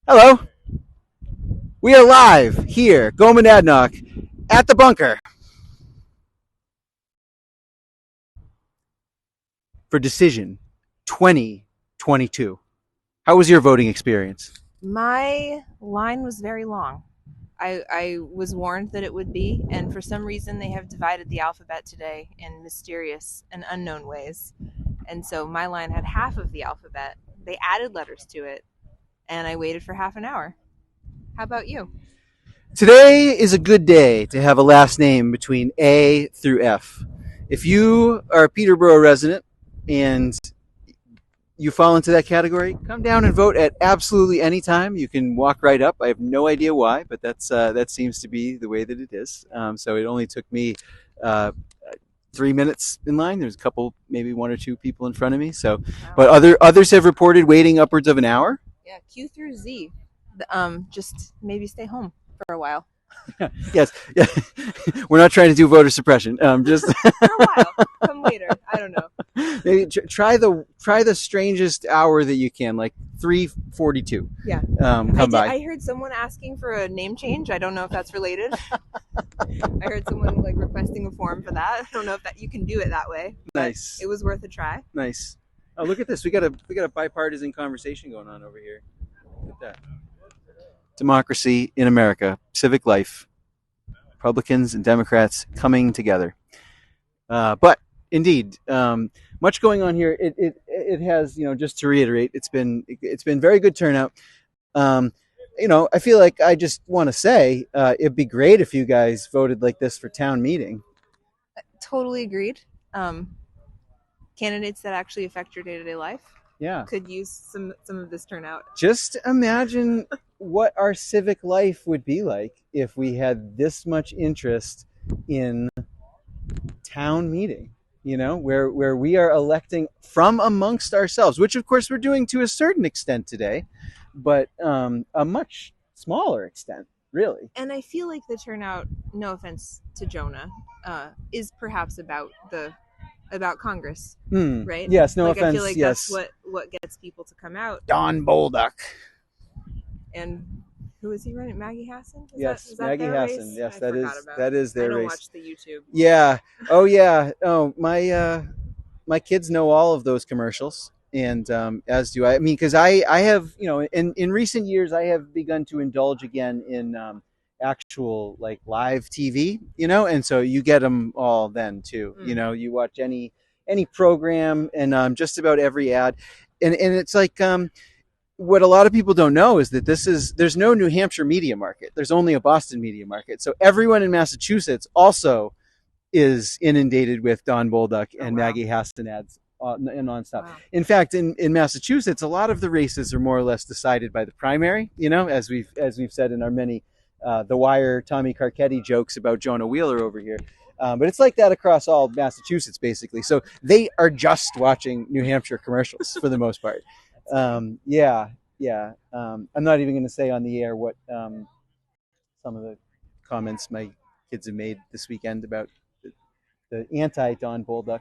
Hello. We are live here, Goman Adnock, at the bunker for Decision 2022. How was your voting experience? My line was very long. I was warned that it would be, and for some reason they have divided the alphabet today in mysterious and unknown ways. And so my line had half of the alphabet. They added letters to it, and I waited for half an hour. How about you? Today is a good day to have a last name between A through F. If you are a Peterborough resident and you fall into that category, come down and vote at absolutely any time. You can walk right up. I have no idea why, but that seems to be the way that it is. So it only took me uh, 3 minutes in line. There's a couple, maybe one or two people in front of me. So, Wow. but others have reported waiting upwards of an hour. Yeah, Q through Z. Just maybe stay home for a while. Yes, yeah. We're not trying to do voter suppression. Just For a while. Come later. I don't know. maybe try the strangest hour that you can, like 3:42. Yeah. Come by. I heard someone asking for a name change. I don't know if that's related. I heard someone like requesting a form for that. I don't know if that you can do it that way. Nice. It was worth a try. Nice. Oh, look at this. We got a bipartisan conversation going on over here. Look at that. Democracy in America, civic life, Republicans and Democrats coming together. But indeed, much going on here. It has, just to reiterate, it's been very good turnout. Um, I feel like I just want to say it'd be great if you guys voted like this for town meeting. Totally agreed. Um, Candidates that actually affect your day to day life Yeah. could use some of this turnout. Just imagine what our civic life would be like if we had this much interest in town meeting, where we are electing from amongst ourselves, which of course we're doing to a certain extent today, but a much smaller extent, really. And I feel like the turnout, no offense to Jonah, is perhaps about Congress, right? Yes, no like offense. I feel like Yes. that's what gets people to come out. Don Bolduc. And who is he running? Maggie Hassan? Yes, Is that Maggie their Hassan. race? Yes, I that forgot is about that it. is I their don't race. watch the YouTube. Yeah. Oh yeah. Oh my kids know all of those commercials, and as do I. I mean, because I have, in recent years I have begun to indulge again in actual like live TV, and so you get them all then too. You watch any program and just about every ad, and it's like what a lot of people don't know is that there's no New Hampshire media market. There's only a Boston media market. So everyone in Massachusetts also is inundated with Don Bolduc and wow. Maggie Hassan ads and nonstop. Wow. In fact, in Massachusetts, a lot of the races are more or less decided by the primary. As we've said in our many The Wire Tommy Carcetti jokes about Jonah Wheeler over here. But it's like that across all Massachusetts, basically. So they are just watching New Hampshire commercials for the most part. Yeah, yeah. I'm not even going to say on the air what some of the comments my kids have made this weekend about the anti Don Bolduc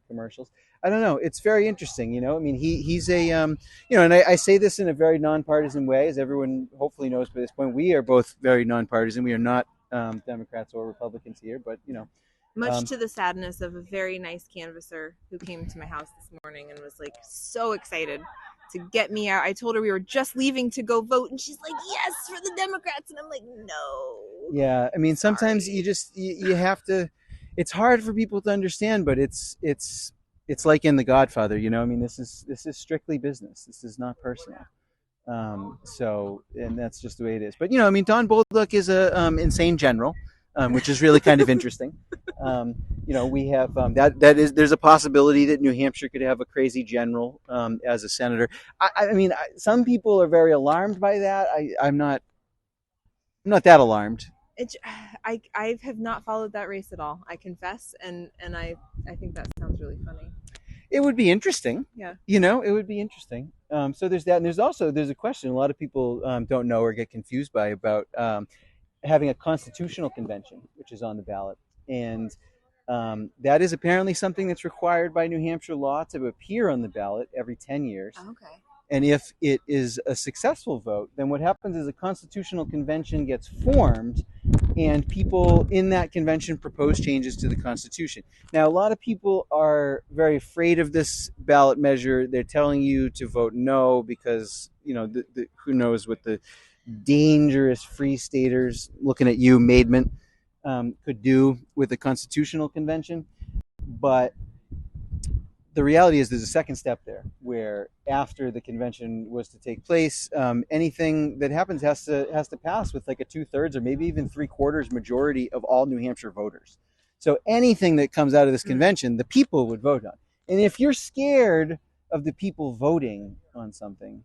commercials. I don't know. It's very interesting. I mean, he's a and I say this in a very nonpartisan way, as everyone hopefully knows by this point. We are both very nonpartisan. We are not Democrats or Republicans here, but Much to the sadness of a very nice canvasser who came to my house this morning and was like so excited to get me out. I told her we were just leaving to go vote, and she's like, "Yes, for the Democrats," and I'm like, "No." Yeah, I mean, sometimes you have to. It's hard for people to understand, but it's like in The Godfather. I mean, this is strictly business. This is not personal. So, and that's just the way it is. But I mean, Don Bolduc is a insane general, which is really kind of interesting. We have there's a possibility that New Hampshire could have a crazy general as a senator. I mean, some people are very alarmed by that. I'm not that alarmed. I have not followed that race at all. I confess, and I think that sounds really funny. It would be interesting. Yeah. It would be interesting. So there's that, and there's a question a lot of people don't know or get confused by about having a constitutional convention, which is on the ballot, and that is apparently something that's required by New Hampshire law to appear on the ballot every 10 years. Okay. And if it is a successful vote, then what happens is a constitutional convention gets formed, and people in that convention propose changes to the Constitution. Now, a lot of people are very afraid of this ballot measure. They're telling you to vote no because, who knows what the dangerous free staters, looking at you, Maidment, could do with the Constitutional Convention. But the reality is there's a second step there where after the convention was to take place, anything that happens has to pass with like a 2/3 or maybe even 3/4 majority of all New Hampshire voters. So anything that comes out of this convention, the people would vote on. And if you're scared of the people voting on something,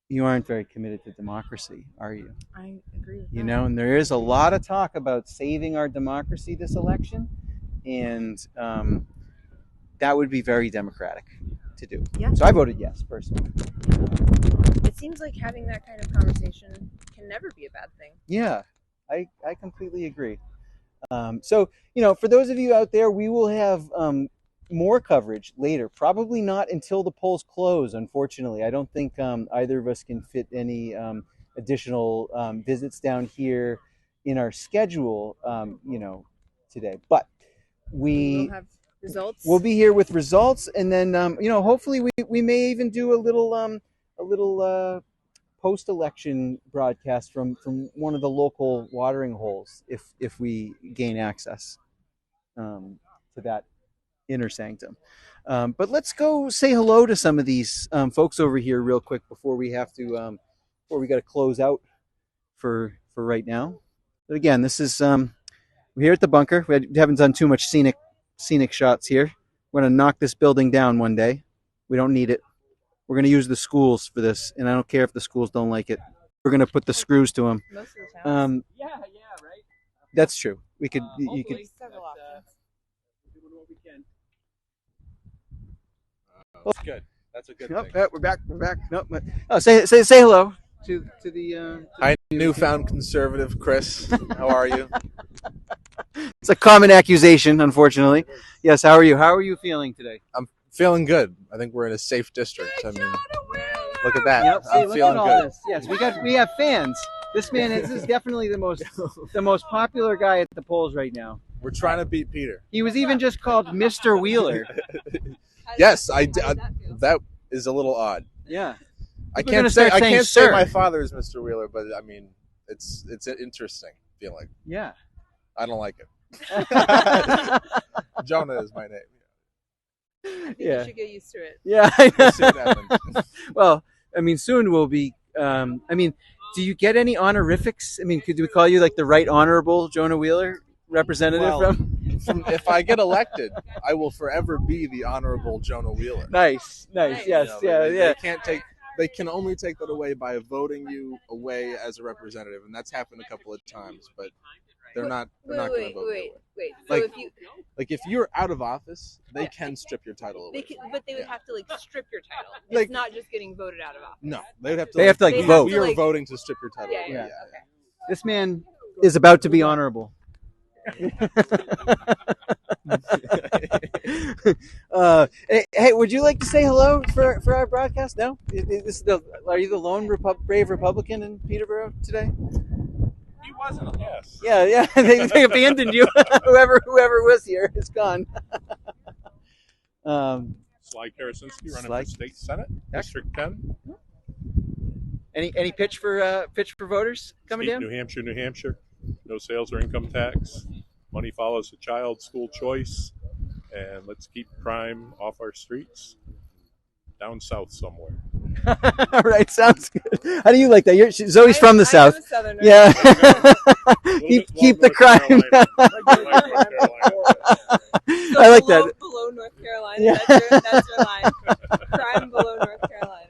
you aren't very committed to democracy, are you? I agree with that. And there is a lot of talk about saving our democracy this election, and that would be very democratic to do. Yeah. So I voted yes, personally. It seems like having that kind of conversation can never be a bad thing. Yeah, I completely agree. So, for those of you out there, we will have more coverage later. Probably not until the polls close, unfortunately. I don't think either of us can fit any additional visits down here in our schedule, today. But We'll have results. We'll be here with results, and then hopefully we may even do a little post-election broadcast from one of the local watering holes if we gain access to that inner sanctum. But let's go say hello to some of these folks over here real quick before we have to before we got to close out for right now. But again, this is we're here at the bunker. We haven't done too much scenic shots here. We're going to knock this building down one day. We don't need it. We're going to use the schools for this, and I don't care if the schools don't like it. We're going to put the screws to them. Most of the towns. Yeah, right. That's true. We could. You could. Several options. Doing what we can. That's good. That's a good thing. We're back. Nope. Oh, say hello to the. Hi, newfound conservative Chris. How are you? It's a common accusation, unfortunately. Yes. How are you? How are you feeling today? I'm feeling good. I think we're in a safe district. I mean, look at that. Yep. I'm feeling good. This. Yes, we have fans. This is definitely the most popular guy at the polls right now. We're trying to beat Peter. He was even just called Mr. Wheeler. Yes, that is a little odd. Yeah. I can't say my father is Mr. Wheeler, but I mean, it's an interesting feeling. Yeah. I don't like it. Jonah is my name. You should get used to it. Yeah. We'll see what happens. Well, I mean, soon we'll be. Do you get any honorifics? I mean, could we call you like the Right Honorable Jonah Wheeler representative from? If I get elected, I will forever be the Honorable Jonah Wheeler. Nice. Yes, yeah. They can only take that away by voting you away as a representative, and that's happened a couple of times. But they're not going to vote you away. Wait. So if you're out of office, they can strip your title away. But they would have to strip your title. Like, it's not just getting voted out of office. No, they would have to. They have to vote. We are voting to strip your title away. Yeah. Okay. This man is about to be honorable. Hey, would you like to say hello for our broadcast? No? Are you the lone brave Republican in Peterborough today? He wasn't. Yes. Yeah. They abandoned you. whoever was here is gone. Sly Karasinski running for state senate, District 10. Any pitch for voters coming down? New Hampshire. No sales or income tax. Money follows the child. School choice. And let's keep crime off our streets. Down south somewhere. All right, sounds good. How do you like that? Zoe's from the south. I'm a southerner. Yeah. keep the crime. So I like that. Below North Carolina. Yeah. That's your line. Crime below North Carolina.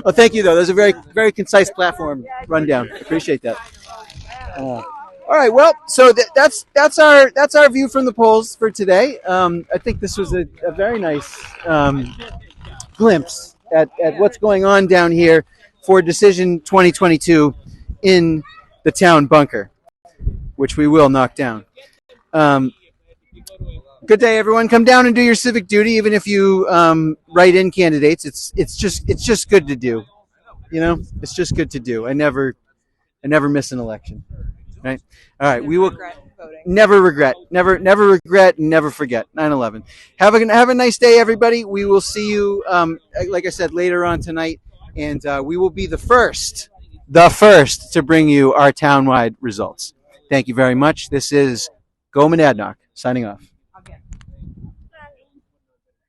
Well, thank you, though. There's a very, very concise platform rundown. Appreciate that. All right. Well, so that's our view from the polls for today. I think this was a very nice glimpse at what's going on down here for Decision 2022 in the town bunker, which we will knock down. Good day, everyone. Come down and do your civic duty, even if you write in candidates. It's just good to do. You know, it's just good to do. I never miss an election. Right. All right. We will never regret, never regret, and never forget 9/11. Have a nice day, everybody. We will see you, like I said, later on tonight, and we will be the first to bring you our townwide results. Thank you very much. This is Go Monadnock signing off.